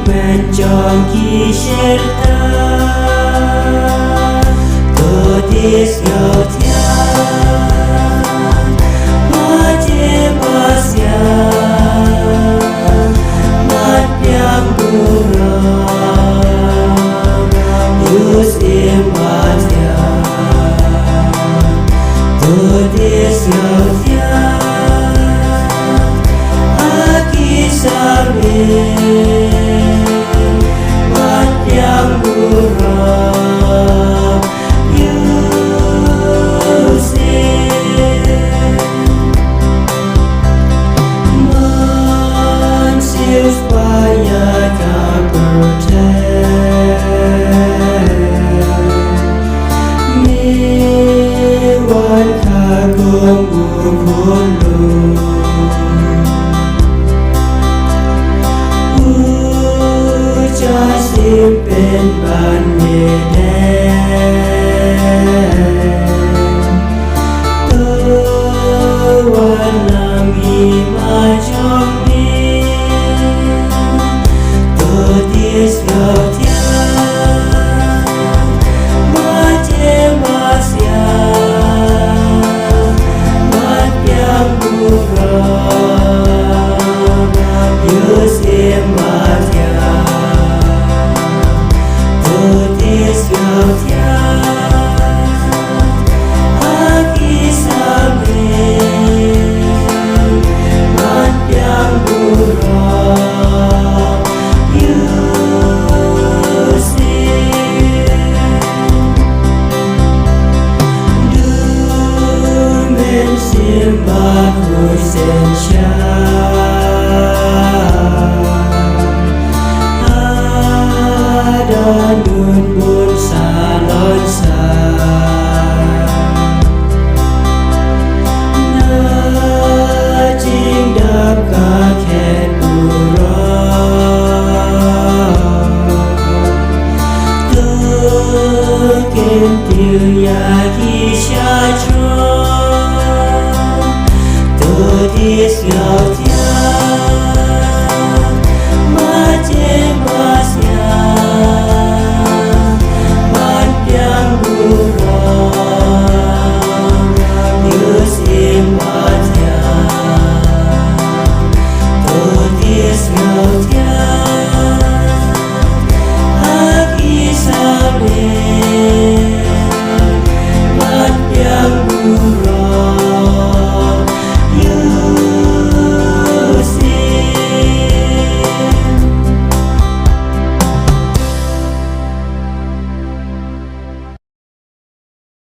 men chong ki shelta to dis yo tia ma che pasya mat yang bura yus imatya to dis yo tia aki sabeเป็นบ้านเมแดงตัววันนามีมาชมนี้ตัวที่เสียวเทียมาเจมาเสียมาเปียงบุรายูเสียมาเทียThis